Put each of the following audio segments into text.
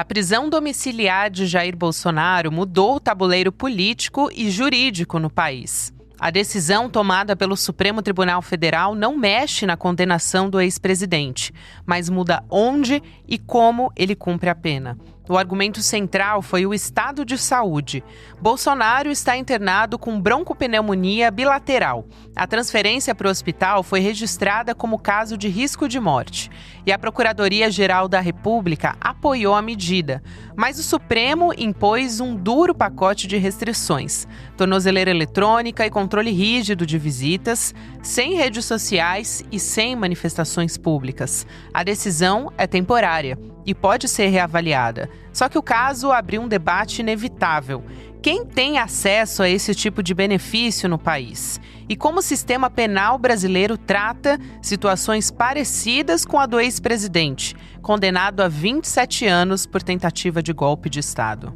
A prisão domiciliar de Jair Bolsonaro mudou o tabuleiro político e jurídico no país. A decisão tomada pelo Supremo Tribunal Federal não mexe na condenação do ex-presidente, mas muda onde e como ele cumpre a pena. O argumento central foi o estado de saúde. Bolsonaro está internado com broncopneumonia bilateral. A transferência para o hospital foi registrada como caso de risco de morte. E a Procuradoria-Geral da República apoiou a medida. Mas o Supremo impôs um duro pacote de restrições. Tornozeleira eletrônica e controle rígido de visitas, sem redes sociais e sem manifestações públicas. A decisão é temporária e pode ser reavaliada. Só que o caso abriu um debate inevitável. Quem tem acesso a esse tipo de benefício no país? E como o sistema penal brasileiro trata situações parecidas com a do ex-presidente, condenado a 27 anos por tentativa de golpe de Estado.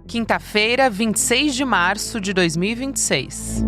Quinta-feira, 26 de março de 2026.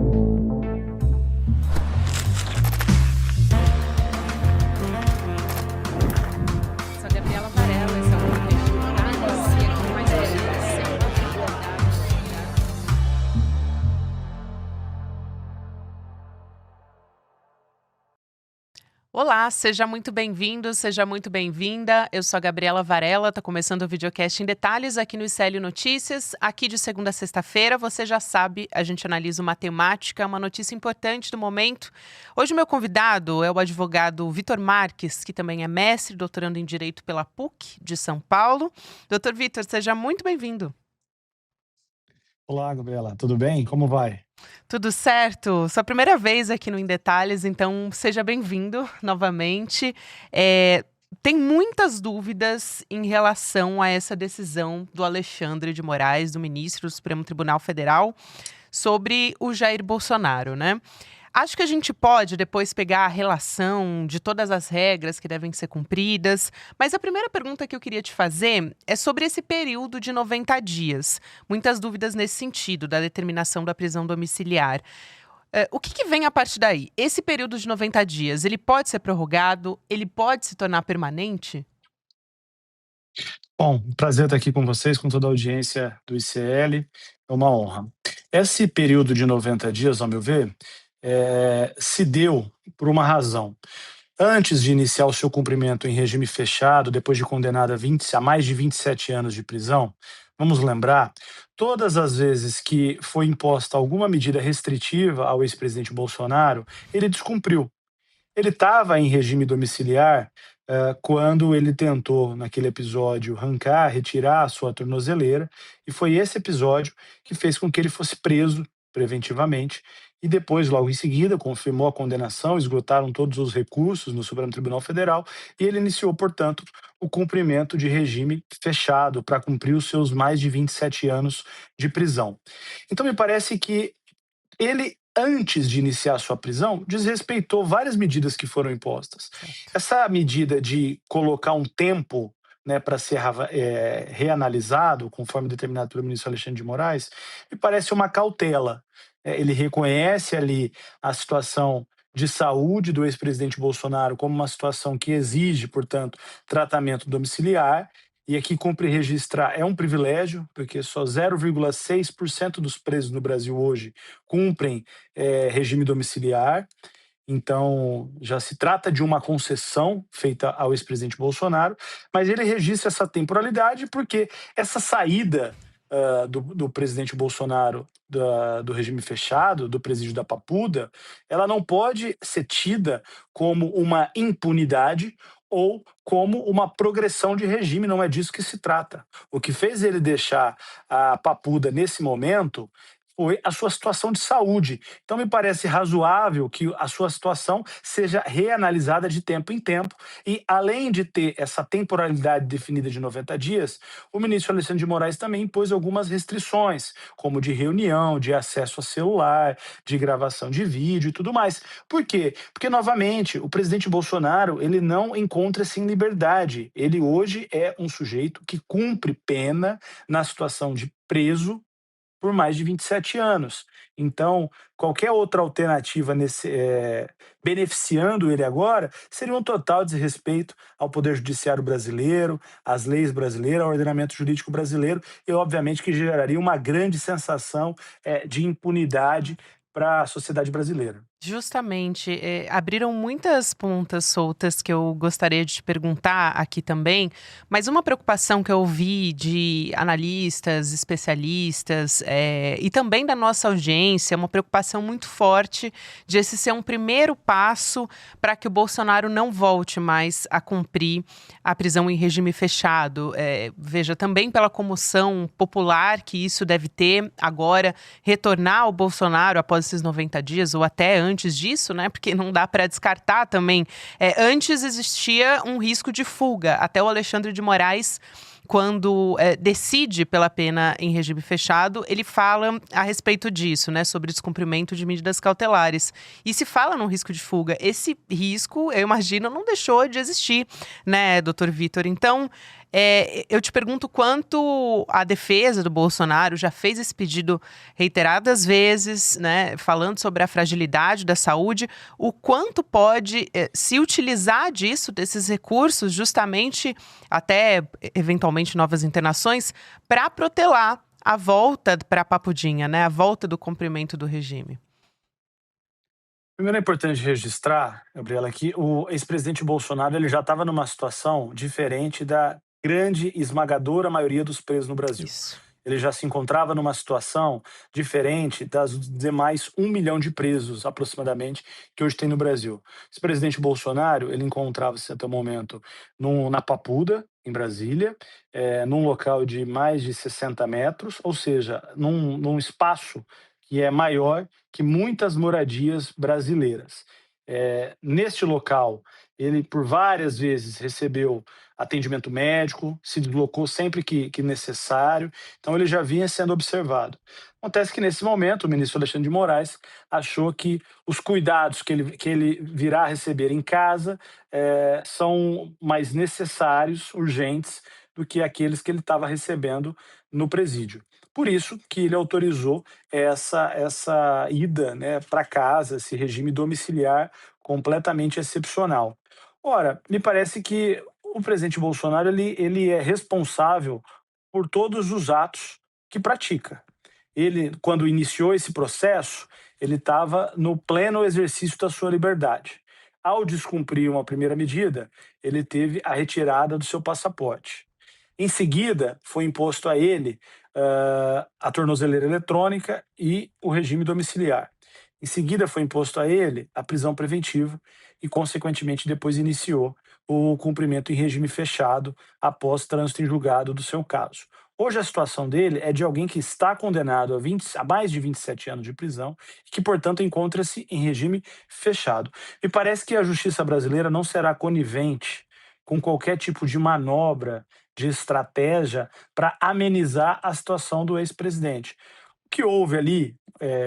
Olá, seja muito bem-vindo, seja muito bem-vinda. Eu sou a Gabriela Varela, está começando o videocast em detalhes aqui no ICL Notícias. Aqui de segunda a sexta-feira, você já sabe, a gente analisa uma temática, uma notícia importante do momento. Hoje o meu convidado é o advogado Vitor Marques, que também é mestre, doutorando em Direito pela PUC de São Paulo. Doutor Vitor, seja muito bem-vindo. Olá, Gabriela, tudo bem? Como vai? Tudo certo? Sua primeira vez aqui no Em Detalhes, então seja bem-vindo novamente. Tem muitas dúvidas em relação a essa decisão do Alexandre de Moraes, do ministro do Supremo Tribunal Federal, sobre o Jair Bolsonaro, né? Acho que a gente pode depois pegar a relação de todas as regras que devem ser cumpridas, mas a primeira pergunta que eu queria te fazer é sobre esse período de 90 dias. Muitas dúvidas nesse sentido, da determinação da prisão domiciliar. O que vem a partir daí? Esse período de 90 dias, ele pode ser prorrogado? Ele pode se tornar permanente? Bom, prazer estar aqui com vocês, com toda a audiência do ICL, é uma honra. Esse período de 90 dias, ao meu ver, se deu por uma razão. Antes de iniciar o seu cumprimento em regime fechado, depois de condenado a mais de 27 anos de prisão, vamos lembrar, todas as vezes que foi imposta alguma medida restritiva ao ex-presidente Bolsonaro, ele descumpriu. Ele estava em regime domiciliar, quando ele tentou, naquele episódio, retirar a sua tornozeleira, e foi esse episódio que fez com que ele fosse preso preventivamente, e depois, logo em seguida, confirmou a condenação, esgotaram todos os recursos no Supremo Tribunal Federal, e ele iniciou, portanto, o cumprimento de regime fechado para cumprir os seus mais de 27 anos de prisão. Então, me parece que ele, antes de iniciar sua prisão, desrespeitou várias medidas que foram impostas. Essa medida de colocar um tempo, né, para ser reanalisado, conforme determinado pelo ministro Alexandre de Moraes, me parece uma cautela. Ele reconhece ali a situação de saúde do ex-presidente Bolsonaro como uma situação que exige, portanto, tratamento domiciliar, e aqui cumpre registrar, é um privilégio, porque só 0,6% dos presos no Brasil hoje cumprem regime domiciliar. Então, já se trata de uma concessão feita ao ex-presidente Bolsonaro, mas ele registra essa temporalidade porque essa saída do presidente Bolsonaro do regime fechado, do presídio da Papuda, ela não pode ser tida como uma impunidade ou como uma progressão de regime, não é disso que se trata. O que fez ele deixar a Papuda nesse momento foi a sua situação de saúde. Então, me parece razoável que a sua situação seja reanalisada de tempo em tempo e, além de ter essa temporalidade definida de 90 dias, o ministro Alexandre de Moraes também impôs algumas restrições, como de reunião, de acesso a celular, de gravação de vídeo e tudo mais. Por quê? Porque, novamente, o presidente Bolsonaro, ele não encontra-se em liberdade. Ele hoje é um sujeito que cumpre pena na situação de preso, por mais de 27 anos. Então, qualquer outra alternativa beneficiando ele agora seria um total desrespeito ao Poder Judiciário brasileiro, às leis brasileiras, ao ordenamento jurídico brasileiro e, obviamente, que geraria uma grande sensação de impunidade para a sociedade brasileira. Justamente, abriram muitas pontas soltas que eu gostaria de te perguntar aqui também, mas uma preocupação que eu ouvi de analistas, especialistas, e também da nossa audiência, uma preocupação muito forte de esse ser um primeiro passo para que o Bolsonaro não volte mais a cumprir a prisão em regime fechado. Veja, também pela comoção popular que isso deve ter agora, retornar ao Bolsonaro após esses 90 dias ou até antes disso, né? Porque não dá para descartar também. Antes existia um risco de fuga. Até o Alexandre de Moraes, quando decide pela pena em regime fechado, ele fala a respeito disso, né? Sobre descumprimento de medidas cautelares. E se fala num risco de fuga. Esse risco, eu imagino, não deixou de existir, né, doutor Vitor? Então, eu te pergunto quanto a defesa do Bolsonaro já fez esse pedido reiteradas vezes, né, falando sobre a fragilidade da saúde, o quanto pode se utilizar disso, desses recursos, justamente até eventualmente novas internações, para protelar a volta para a papudinha, né, a volta do cumprimento do regime. Primeiro é importante registrar, Gabriela, que o ex-presidente Bolsonaro ele já estava numa situação diferente da grande e esmagadora maioria dos presos no Brasil. Isso. Ele já se encontrava numa situação diferente das demais 1 milhão de presos, aproximadamente, que hoje tem no Brasil. Esse presidente Bolsonaro, ele encontrava-se até o momento na Papuda, em Brasília, num local de mais de 60 metros, ou seja, num espaço que é maior que muitas moradias brasileiras. Neste local, ele por várias vezes recebeu atendimento médico, se deslocou sempre que necessário, então ele já vinha sendo observado. Acontece que nesse momento o ministro Alexandre de Moraes achou que os cuidados que ele virá receber em casa são mais necessários, urgentes, do que aqueles que ele estava recebendo no presídio. Por isso que ele autorizou essa ida, né, para casa, esse regime domiciliar completamente excepcional. Ora, me parece que o presidente Bolsonaro ele é responsável por todos os atos que pratica. Ele, quando iniciou esse processo, ele estava no pleno exercício da sua liberdade. Ao descumprir uma primeira medida, ele teve a retirada do seu passaporte. Em seguida, foi imposto a ele a tornozeleira eletrônica e o regime domiciliar. Em seguida, foi imposto a ele a prisão preventiva e, consequentemente, depois iniciou o cumprimento em regime fechado após trânsito em julgado do seu caso. Hoje, a situação dele é de alguém que está condenado a mais de 27 anos de prisão e que, portanto, encontra-se em regime fechado. Me parece que a justiça brasileira não será conivente com qualquer tipo de manobra, de estratégia para amenizar a situação do ex-presidente. O que houve ali,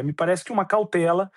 me parece que uma cautela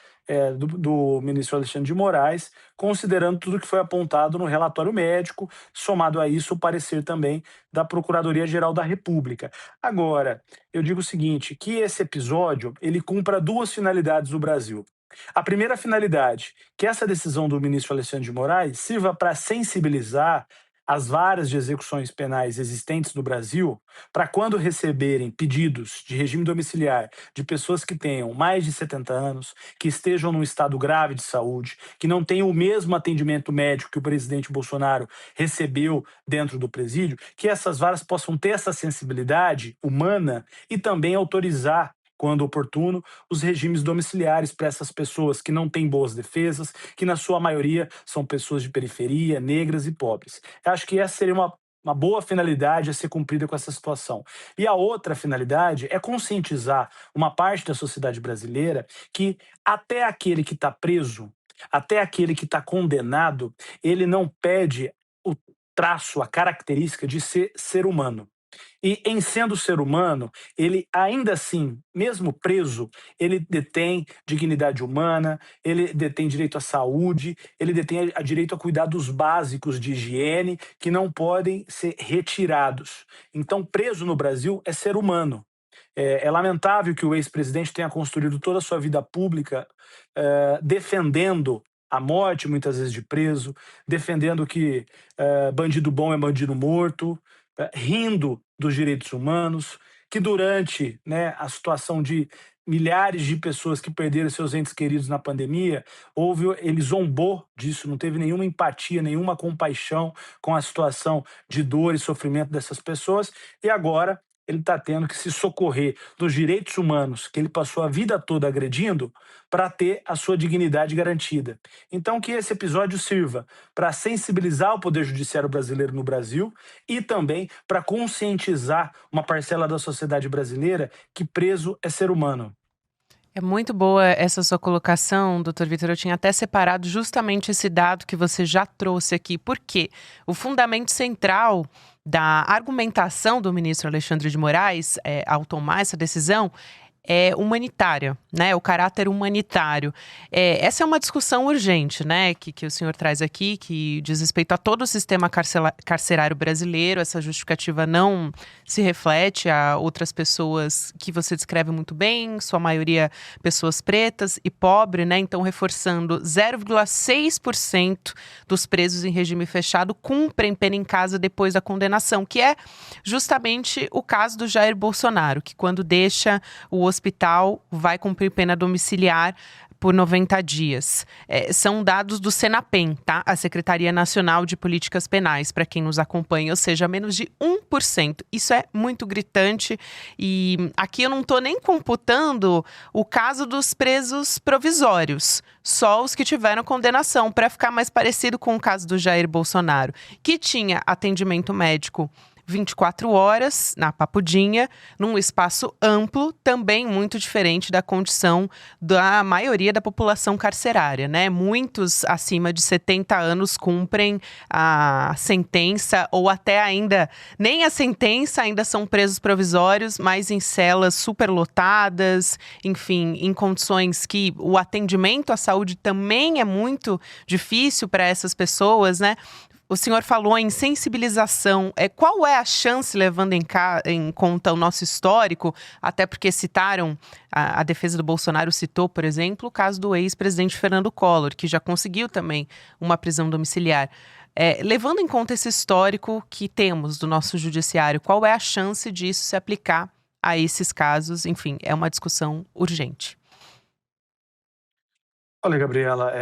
do ministro Alexandre de Moraes, considerando tudo que foi apontado no relatório médico, somado a isso o parecer também da Procuradoria-Geral da República. Agora, eu digo o seguinte, que esse episódio ele cumpra duas finalidades no Brasil. A primeira finalidade, que essa decisão do ministro Alexandre de Moraes sirva para sensibilizar as varas de execuções penais existentes no Brasil, para quando receberem pedidos de regime domiciliar de pessoas que tenham mais de 70 anos, que estejam num estado grave de saúde, que não tenham o mesmo atendimento médico que o presidente Bolsonaro recebeu dentro do presídio, que essas varas possam ter essa sensibilidade humana e também autorizar, quando oportuno, os regimes domiciliares para essas pessoas que não têm boas defesas, que na sua maioria são pessoas de periferia, negras e pobres. Eu acho que essa seria uma boa finalidade a ser cumprida com essa situação. E a outra finalidade é conscientizar uma parte da sociedade brasileira que até aquele que está preso, até aquele que está condenado, ele não perde o traço, a característica de ser humano. E em sendo ser humano, ele ainda assim, mesmo preso, ele detém dignidade humana, ele detém direito à saúde, ele detém direito a cuidados básicos de higiene que não podem ser retirados. Então, preso no Brasil é ser humano. É lamentável que o ex-presidente tenha construído toda a sua vida pública defendendo a morte, muitas vezes de preso, defendendo que bandido bom é bandido morto, rindo dos direitos humanos, que durante, né, a situação de milhares de pessoas que perderam seus entes queridos na pandemia, ele zombou disso, não teve nenhuma empatia, nenhuma compaixão com a situação de dor e sofrimento dessas pessoas, e agora ele está tendo que se socorrer dos direitos humanos que ele passou a vida toda agredindo para ter a sua dignidade garantida. Então, que esse episódio sirva para sensibilizar o Poder Judiciário brasileiro no Brasil e também para conscientizar uma parcela da sociedade brasileira que preso é ser humano. É muito boa essa sua colocação, doutor Vitor. Eu tinha até separado justamente esse dado que você já trouxe aqui, porque o fundamento central da argumentação do ministro Alexandre de Moraes, ao tomar essa decisão, é humanitária, né? O caráter humanitário. Essa é uma discussão urgente, né? Que o senhor traz aqui, que diz respeito a todo o sistema carcerário brasileiro. Essa justificativa não se reflete a outras pessoas que você descreve muito bem, sua maioria pessoas pretas e pobres, né? Então, reforçando, 0,6% dos presos em regime fechado cumprem pena em casa depois da condenação, que é justamente o caso do Jair Bolsonaro, que quando deixa o hospital vai cumprir pena domiciliar por 90 dias. São dados do Senapem, tá? A Secretaria Nacional de Políticas Penais, para quem nos acompanha, ou seja, menos de 1%. Isso é muito gritante e aqui eu não estou nem computando o caso dos presos provisórios, só os que tiveram condenação, para ficar mais parecido com o caso do Jair Bolsonaro, que tinha atendimento médico 24 horas na Papudinha, num espaço amplo, também muito diferente da condição da maioria da população carcerária, né? Muitos acima de 70 anos cumprem a sentença ou até ainda nem a sentença, ainda são presos provisórios, mas em celas superlotadas, enfim, em condições que o atendimento à saúde também é muito difícil para essas pessoas, né? O senhor falou em sensibilização. Qual é a chance, levando em conta o nosso histórico, até porque citaram, a defesa do Bolsonaro citou, por exemplo, o caso do ex-presidente Fernando Collor, que já conseguiu também uma prisão domiciliar. Levando em conta esse histórico que temos do nosso judiciário, qual é a chance disso se aplicar a esses casos? Enfim, é uma discussão urgente. Olha, Gabriela,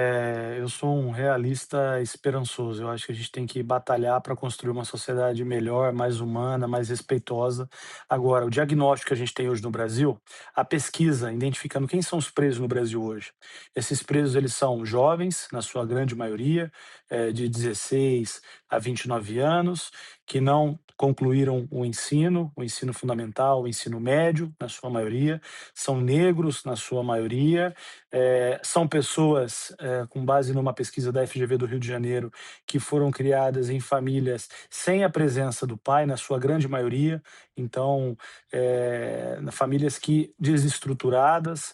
eu sou um realista esperançoso. Eu acho que a gente tem que batalhar para construir uma sociedade melhor, mais humana, mais respeitosa. Agora, o diagnóstico que a gente tem hoje no Brasil, a pesquisa identificando quem são os presos no Brasil hoje. Esses presos, eles são jovens, na sua grande maioria, de 16 a 29 anos, que não concluíram o ensino fundamental, o ensino médio, na sua maioria, são negros, na sua maioria, são pessoas, com base numa pesquisa da FGV do Rio de Janeiro, que foram criadas em famílias sem a presença do pai, na sua grande maioria, então, famílias que desestruturadas,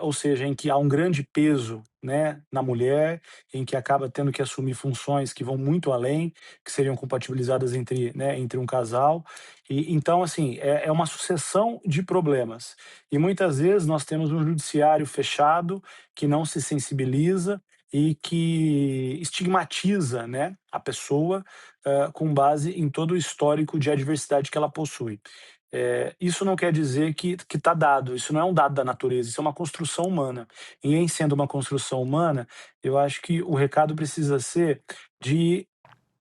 ou seja, em que há um grande peso, né, na mulher, em que acaba tendo que assumir funções que vão muito além, que seriam compatibilizadas entre, né, entre um casal. E então, assim, é uma sucessão de problemas. E muitas vezes nós temos um judiciário fechado, que não se sensibiliza e que estigmatiza, né, a pessoa, com base em todo o histórico de adversidade que ela possui. Isso não quer dizer que está dado, isso não é um dado da natureza, isso é uma construção humana. E em sendo uma construção humana, eu acho que o recado precisa ser de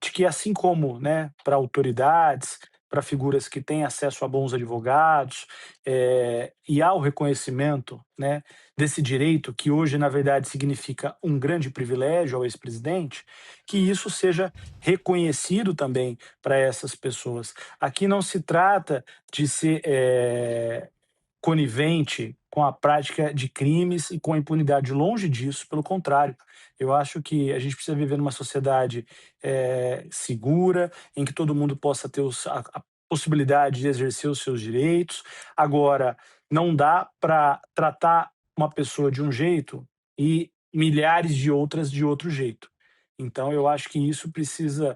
de que assim como, né, para autoridades, para figuras que têm acesso a bons advogados, e há o reconhecimento, né, desse direito que hoje na verdade significa um grande privilégio ao ex-presidente, que isso seja reconhecido também para essas pessoas. Aqui não se trata de ser, conivente com a prática de crimes e com a impunidade. Longe disso, pelo contrário. Eu acho que a gente precisa viver numa sociedade segura, em que todo mundo possa ter a possibilidade de exercer os seus direitos. Agora, não dá para tratar uma pessoa de um jeito e milhares de outras de outro jeito. Então, eu acho que isso precisa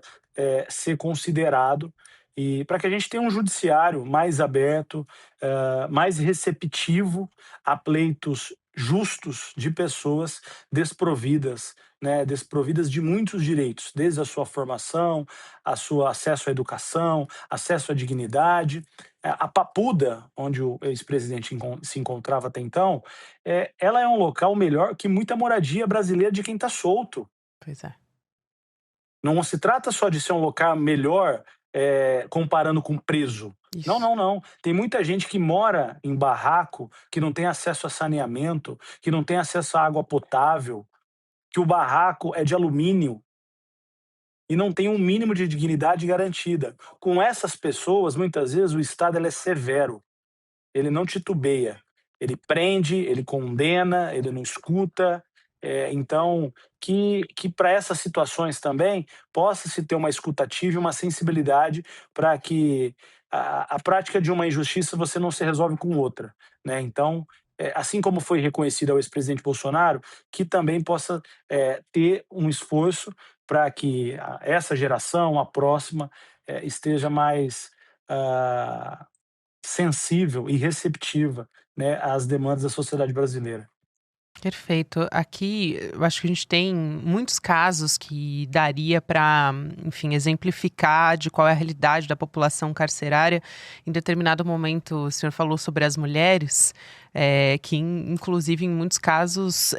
ser considerado e para que a gente tenha um judiciário mais aberto, mais receptivo a pleitos justos de pessoas desprovidas, né, desprovidas de muitos direitos, desde a sua formação, a sua acesso à educação, acesso à dignidade. A Papuda, onde o ex-presidente se encontrava até então, ela é um local melhor que muita moradia brasileira de quem está solto. Pois é. Não se trata só de ser um local melhor, comparando com preso. Não, Isso. não, não. Tem muita gente que mora em barraco, que não tem acesso a saneamento, que não tem acesso à água potável, que o barraco é de alumínio e não tem um mínimo de dignidade garantida. Com essas pessoas, muitas vezes, o Estado ele é severo. Ele não titubeia, ele prende, ele condena, ele não escuta. Então, que para essas situações também possa se ter uma escutativa e uma sensibilidade para que a prática de uma injustiça você não se resolve com outra, né? Então, assim como foi reconhecido ao ex-presidente Bolsonaro, que também possa ter um esforço para que essa geração, a próxima, esteja mais ah, sensível e receptiva, né, às demandas da sociedade brasileira. Perfeito. Aqui, eu acho que a gente tem muitos casos que daria para, enfim, exemplificar de qual é a realidade da população carcerária. Em determinado momento, o senhor falou sobre as mulheres, que, inclusive, em muitos casos,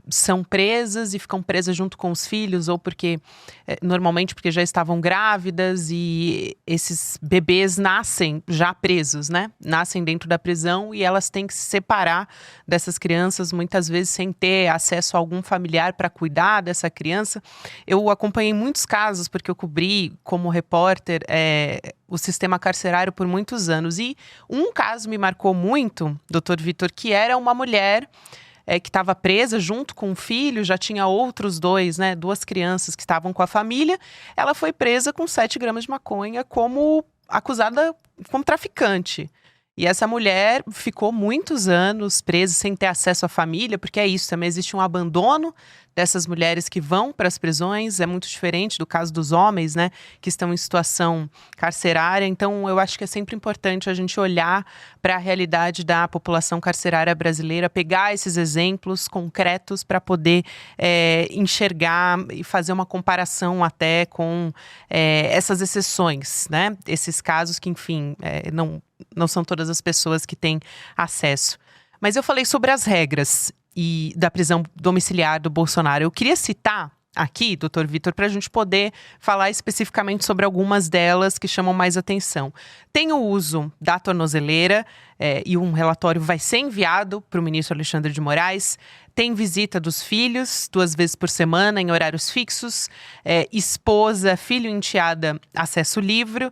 são presas e ficam presas junto com os filhos, ou porque, normalmente, porque já estavam grávidas e esses bebês nascem já presos, né? Nascem dentro da prisão e elas têm que se separar dessas crianças, muitas vezes sem ter acesso a algum familiar para cuidar dessa criança. Eu acompanhei muitos casos, porque eu cobri como repórter o sistema carcerário por muitos anos. E um caso me marcou muito, doutor Vitor, que era uma mulher que estava presa junto com o filho, já tinha outros dois, né, duas crianças que estavam com a família. Ela foi presa com 7 gramas de maconha como acusada como traficante. E essa mulher ficou muitos anos presa sem ter acesso à família, porque é isso, também existe um abandono dessas mulheres que vão para as prisões, é muito diferente do caso dos homens, né, que estão em situação carcerária. Então, eu acho que é sempre importante a gente olhar para a realidade da população carcerária brasileira, pegar esses exemplos concretos para poder enxergar e fazer uma comparação até com essas exceções, né, esses casos que, enfim, não são todas as pessoas que têm acesso. Mas eu falei sobre as regras e da prisão domiciliar do Bolsonaro. Eu queria citar aqui, doutor Vitor, para a gente poder falar especificamente sobre algumas delas que chamam mais atenção. Tem o uso da tornozeleira, e um relatório vai ser enviado para o ministro Alexandre de Moraes. Tem visita dos filhos 2 vezes por semana em horários fixos, esposa, filho e enteada, acesso livre,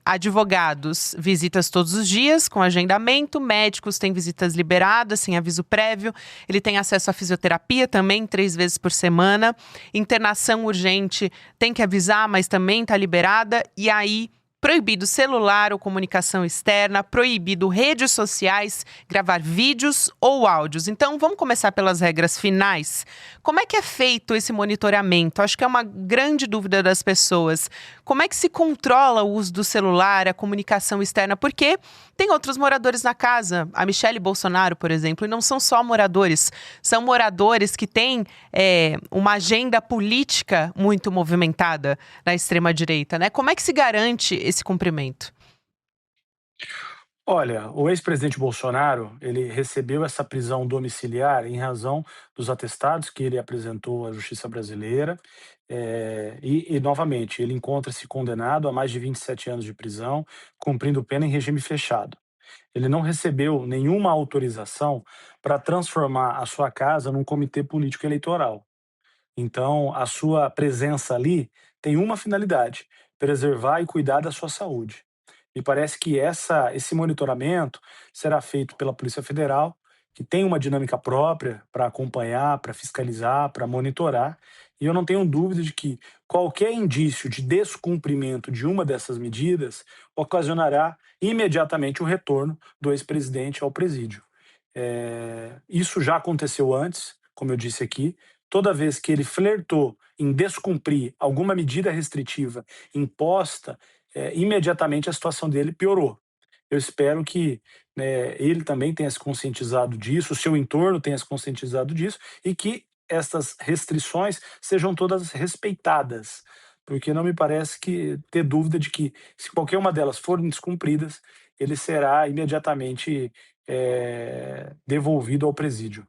advogados, visitas todos os dias com agendamento, médicos têm visitas liberadas sem aviso prévio, ele tem acesso à fisioterapia também 3 vezes por semana, internação urgente tem que avisar, mas também está liberada, e aí proibido celular ou comunicação externa, proibido redes sociais, gravar vídeos ou áudios. Então, vamos começar pelas regras finais. Como é que é feito esse monitoramento? Acho que é uma grande dúvida das pessoas. Como é que se controla o uso do celular, a comunicação externa? Porque tem outros moradores na casa. A Michelle Bolsonaro, por exemplo, e não são só moradores. São moradores que têm uma agenda política muito movimentada na extrema-direita, né? Como é que se garante esse cumprimento? Olha, o ex-presidente Bolsonaro, ele recebeu essa prisão domiciliar em razão dos atestados que ele apresentou à justiça brasileira, novamente, ele encontra-se condenado a mais de 27 anos de prisão, cumprindo pena em regime fechado. Ele não recebeu nenhuma autorização para transformar a sua casa num comitê político eleitoral. Então, a sua presença ali tem uma finalidade: preservar e cuidar da sua saúde. Me parece que esse monitoramento será feito pela Polícia Federal, que tem uma dinâmica própria para acompanhar, para fiscalizar, para monitorar, e eu não tenho dúvida de que qualquer indício de descumprimento de uma dessas medidas ocasionará imediatamente o retorno do ex-presidente ao presídio. Isso já aconteceu antes, como eu disse aqui. Toda vez que ele flertou em descumprir alguma medida restritiva imposta, imediatamente a situação dele piorou. Eu espero que, né, ele também tenha se conscientizado disso, o seu entorno tenha se conscientizado disso e que essas restrições sejam todas respeitadas, porque não me parece que ter dúvida de que, se qualquer uma delas forem descumpridas, ele será imediatamente devolvido ao presídio.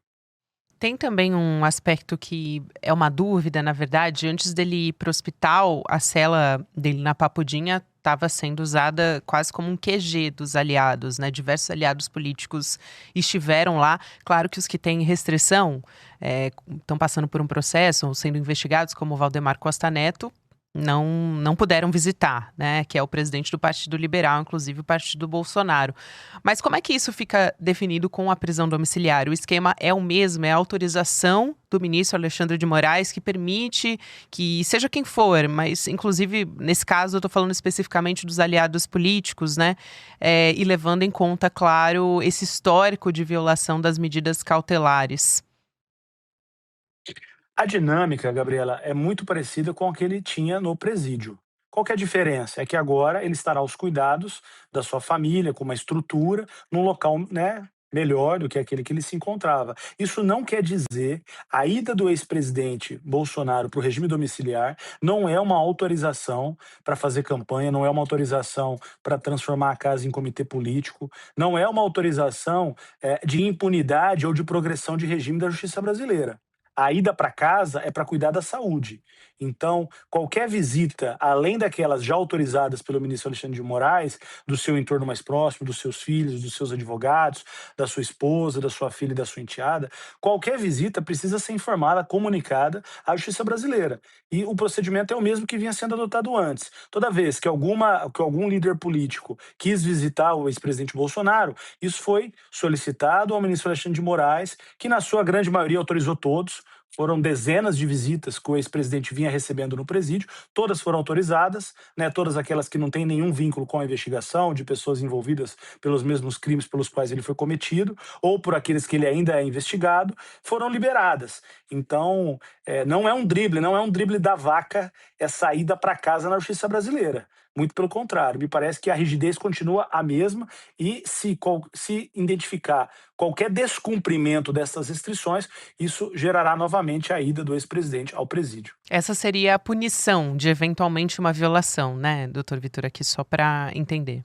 Tem também um aspecto que é uma dúvida, na verdade, antes dele ir para o hospital, a cela dele na Papudinha estava sendo usada quase como um QG dos aliados, né? Diversos aliados políticos estiveram lá. Claro que os que têm restrição estão passando por um processo ou sendo investigados, como o Valdemar Costa Neto, não puderam visitar, né? Que é o presidente do Partido Liberal, inclusive o partido do Bolsonaro. Mas como é que isso fica definido com a prisão domiciliar? O esquema é o mesmo, é a autorização do ministro Alexandre de Moraes que permite que seja quem for, mas inclusive nesse caso eu estou falando especificamente dos aliados políticos, né? E levando em conta, claro, esse histórico de violação das medidas cautelares. A dinâmica, Gabriela, é muito parecida com a que ele tinha no presídio. Qual que é a diferença? É que agora ele estará aos cuidados da sua família, com uma estrutura, num local, né, melhor do que aquele que ele se encontrava. Isso não quer dizer a ida do ex-presidente Bolsonaro para o regime domiciliar não é uma autorização para fazer campanha, não é uma autorização para transformar a casa em comitê político, não é uma autorização de impunidade ou de progressão de regime da justiça brasileira. A ida para casa é para cuidar da saúde. Então, qualquer visita, além daquelas já autorizadas pelo ministro Alexandre de Moraes, do seu entorno mais próximo, dos seus filhos, dos seus advogados, da sua esposa, da sua filha e da sua enteada, qualquer visita precisa ser informada, comunicada à Justiça brasileira. E o procedimento é o mesmo que vinha sendo adotado antes. Toda vez que algum líder político quis visitar o ex-presidente Bolsonaro, isso foi solicitado ao ministro Alexandre de Moraes, que na sua grande maioria autorizou todos. Foram dezenas de visitas que o ex-presidente vinha recebendo no presídio, todas foram autorizadas, né, todas aquelas que não têm nenhum vínculo com a investigação, de pessoas envolvidas pelos mesmos crimes pelos quais ele foi cometido, ou por aqueles que ele ainda é investigado, foram liberadas. Então, não é um drible, não é um drible da vaca, é saída para casa na justiça brasileira. Muito pelo contrário, me parece que a rigidez continua a mesma e se identificar qualquer descumprimento dessas restrições, isso gerará novamente a ida do ex-presidente ao presídio. Essa seria a punição de eventualmente uma violação, né, doutor Vitor, aqui só para entender.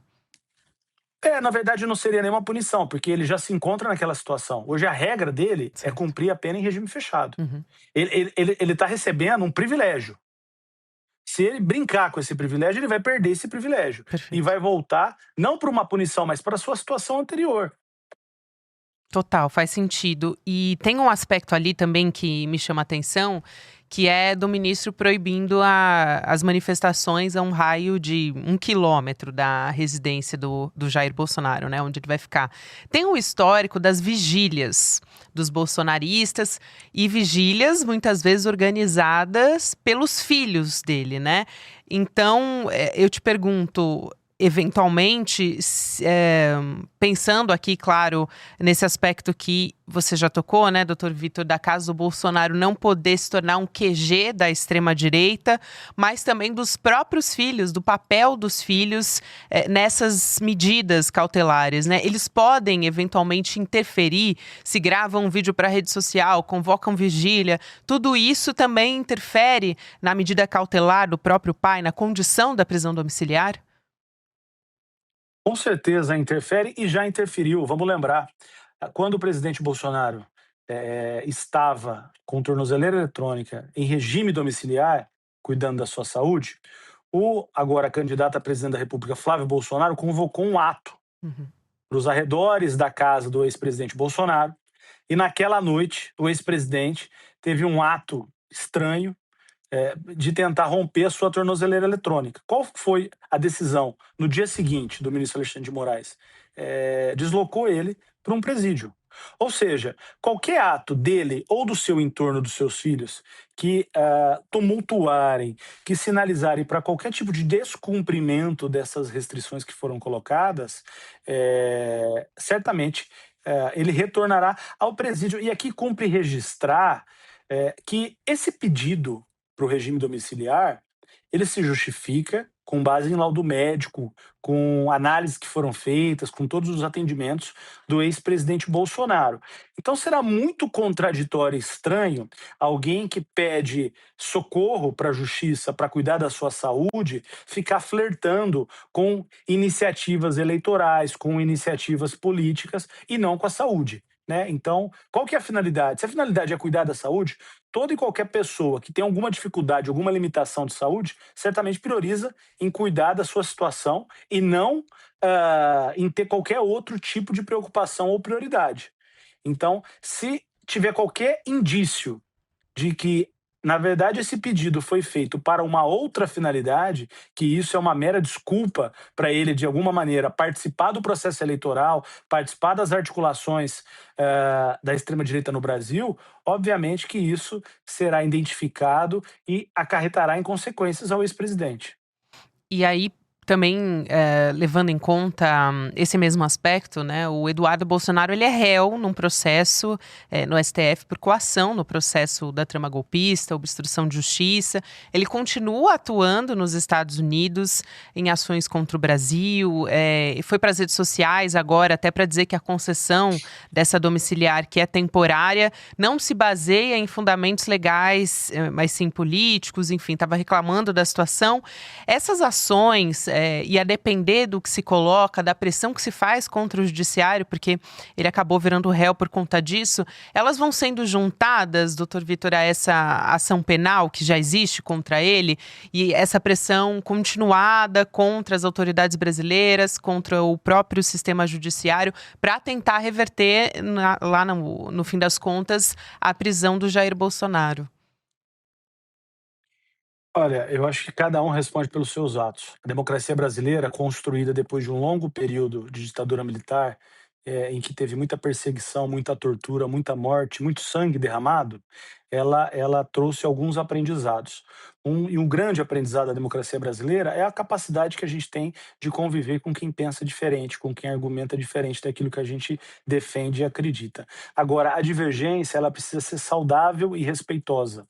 Na verdade não seria nenhuma punição, porque ele já se encontra naquela situação. Hoje a regra dele é Certo. cumprir a pena em regime fechado. Uhum, Ele está recebendo um privilégio. Se ele brincar com esse privilégio, ele vai perder esse privilégio. E perfeito. vai voltar, não para uma punição, mas para a sua situação anterior. Total, faz sentido. E tem um aspecto ali também que me chama a atenção, que é do ministro proibindo as manifestações a um raio de 1 quilômetro da residência do Jair Bolsonaro, né, onde ele vai ficar. Tem um histórico das vigílias dos bolsonaristas e vigílias muitas vezes organizadas pelos filhos dele, né? Então, eu te pergunto, eventualmente, pensando aqui, claro, nesse aspecto que você já tocou, né, doutor Vitor, da casa do Bolsonaro não poder se tornar um QG da extrema-direita, mas também dos próprios filhos, do papel dos filhos nessas medidas cautelares, né? Eles podem, eventualmente, interferir, se gravam um vídeo para a rede social, convocam vigília, tudo isso também interfere na medida cautelar do próprio pai, na condição da prisão domiciliar? Com certeza interfere e já interferiu. Vamos lembrar, quando o presidente Bolsonaro estava com tornozeleira eletrônica em regime domiciliar, cuidando da sua saúde, o agora candidato a presidente da República, Flávio Bolsonaro, convocou um ato Uhum. para os arredores da casa do ex-presidente Bolsonaro. E naquela noite, o ex-presidente teve um ato estranho de tentar romper a sua tornozeleira eletrônica. Qual foi a decisão no dia seguinte do ministro Alexandre de Moraes? Deslocou ele para um presídio. Ou seja, qualquer ato dele ou do seu entorno, dos seus filhos, que tumultuarem, que sinalizarem para qualquer tipo de descumprimento dessas restrições que foram colocadas, certamente ele retornará ao presídio. E aqui cumpre registrar que esse pedido para o regime domiciliar, ele se justifica com base em laudo médico, com análises que foram feitas, com todos os atendimentos do ex-presidente Bolsonaro. Então será muito contraditório e estranho alguém que pede socorro para a justiça para cuidar da sua saúde ficar flertando com iniciativas eleitorais, com iniciativas políticas e não com a saúde. Né? Então, qual que é a finalidade? Se a finalidade é cuidar da saúde, toda e qualquer pessoa que tem alguma dificuldade, alguma limitação de saúde, certamente prioriza em cuidar da sua situação e não em ter qualquer outro tipo de preocupação ou prioridade. Então, se tiver qualquer indício de que, na verdade, esse pedido foi feito para uma outra finalidade, que isso é uma mera desculpa para ele, de alguma maneira, participar do processo eleitoral, participar das articulações da extrema-direita no Brasil, obviamente que isso será identificado e acarretará em consequências ao ex-presidente. E aí, também, levando em conta esse mesmo aspecto, né, o Eduardo Bolsonaro ele é réu num processo no STF por coação no processo da trama golpista, obstrução de justiça. Ele continua atuando nos Estados Unidos em ações contra o Brasil, foi para as redes sociais agora até para dizer que a concessão dessa domiciliar, que é temporária, não se baseia em fundamentos legais, mas sim políticos, enfim, estava reclamando da situação. Essas ações, e a depender do que se coloca, da pressão que se faz contra o judiciário, porque ele acabou virando réu por conta disso, elas vão sendo juntadas, doutor Vitor, a essa ação penal que já existe contra ele e essa pressão continuada contra as autoridades brasileiras, contra o próprio sistema judiciário, para tentar reverter, lá no fim das contas, a prisão do Jair Bolsonaro. Olha, eu acho que cada um responde pelos seus atos. A democracia brasileira, construída depois de um longo período de ditadura militar, em que teve muita perseguição, muita tortura, muita morte, muito sangue derramado, ela trouxe alguns aprendizados. Um grande aprendizado da democracia brasileira é a capacidade que a gente tem de conviver com quem pensa diferente, com quem argumenta diferente daquilo que a gente defende e acredita. Agora, a divergência, ela precisa ser saudável e respeitosa.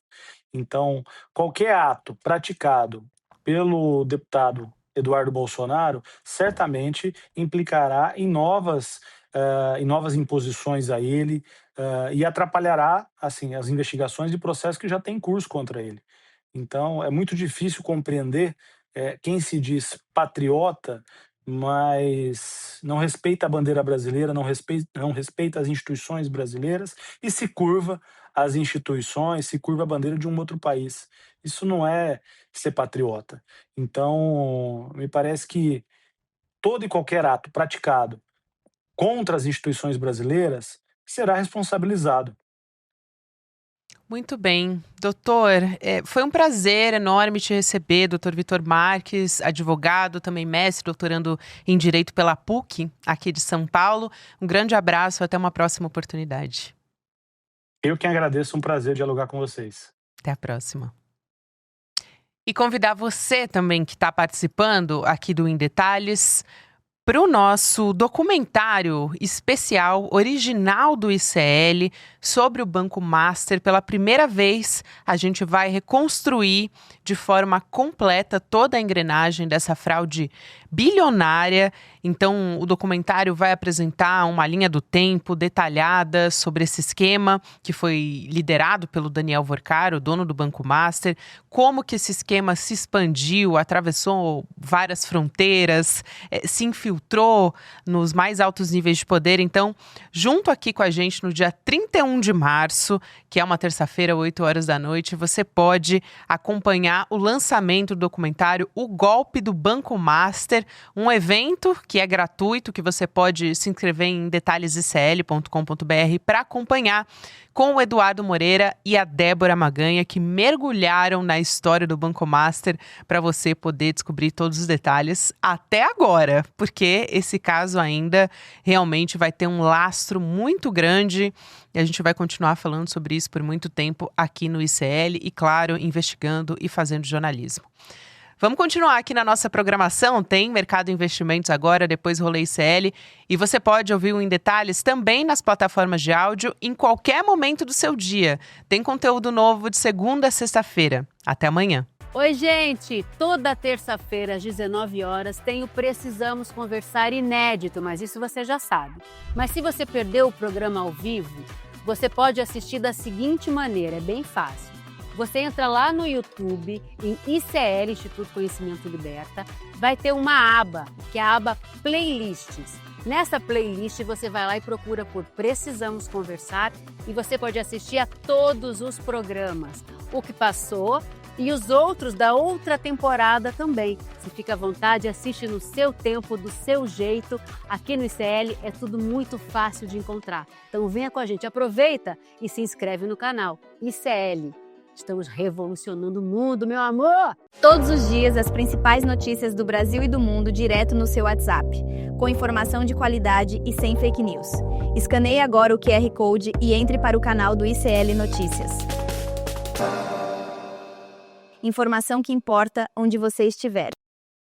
Então, qualquer ato praticado pelo deputado Eduardo Bolsonaro certamente implicará em novas imposições a ele, e atrapalhará, assim, as investigações e processos que já têm em curso contra ele. Então, é muito difícil compreender quem se diz patriota, mas não respeita a bandeira brasileira, não respeita as instituições brasileiras e se curva às instituições, se curva à bandeira de um outro país. Isso não é ser patriota. Então, me parece que todo e qualquer ato praticado contra as instituições brasileiras será responsabilizado. Muito bem. Doutor, foi um prazer enorme te receber, doutor Vitor Marques, advogado, também mestre, doutorando em Direito pela PUC, aqui de São Paulo. Um grande abraço, até uma próxima oportunidade. Eu que agradeço, um prazer dialogar com vocês. Até a próxima. E convidar você também que está participando aqui do Em Detalhes para o nosso documentário especial original do ICL sobre o Banco Master. Pela primeira vez, a gente vai reconstruir de forma completa toda a engrenagem dessa fraude bilionária. Então, o documentário vai apresentar uma linha do tempo detalhada sobre esse esquema que foi liderado pelo Daniel Vorcaro, dono do Banco Master, como que esse esquema se expandiu, atravessou várias fronteiras, se infiltrou nos mais altos níveis de poder. Então, junto aqui com a gente no dia 31 de março, que é uma terça-feira, 8 horas da noite, você pode acompanhar o lançamento do documentário O Golpe do Banco Master, um evento que é gratuito, que você pode se inscrever em detalhesicl.com.br para acompanhar, com o Eduardo Moreira e a Débora Maganha, que mergulharam na história do Banco Master para você poder descobrir todos os detalhes até agora, porque esse caso ainda realmente vai ter um lastro muito grande e a gente vai continuar falando sobre isso por muito tempo aqui no ICL e, claro, investigando e fazendo jornalismo. Vamos continuar aqui na nossa programação, tem Mercado Investimentos agora, depois Rolê ICL, e você pode ouvir o Em Detalhes também nas plataformas de áudio em qualquer momento do seu dia. Tem conteúdo novo de segunda a sexta-feira. Até amanhã. Oi, gente! Toda terça-feira às 19 horas tem o Precisamos Conversar inédito, mas isso você já sabe. Mas se você perdeu o programa ao vivo, você pode assistir da seguinte maneira, é bem fácil. Você entra lá no YouTube, em ICL, Instituto Conhecimento Liberta, vai ter uma aba, que é a aba Playlists. Nessa playlist você vai lá e procura por Precisamos Conversar e você pode assistir a todos os programas, o que passou e os outros da outra temporada também. Se fica à vontade, assiste no seu tempo, do seu jeito. Aqui no ICL é tudo muito fácil de encontrar. Então venha com a gente, aproveita e se inscreve no canal ICL. Estamos revolucionando o mundo, meu amor! Todos os dias, as principais notícias do Brasil e do mundo direto no seu WhatsApp, com informação de qualidade e sem fake news. Escaneie agora o QR Code e entre para o canal do ICL Notícias. Informação que importa onde você estiver.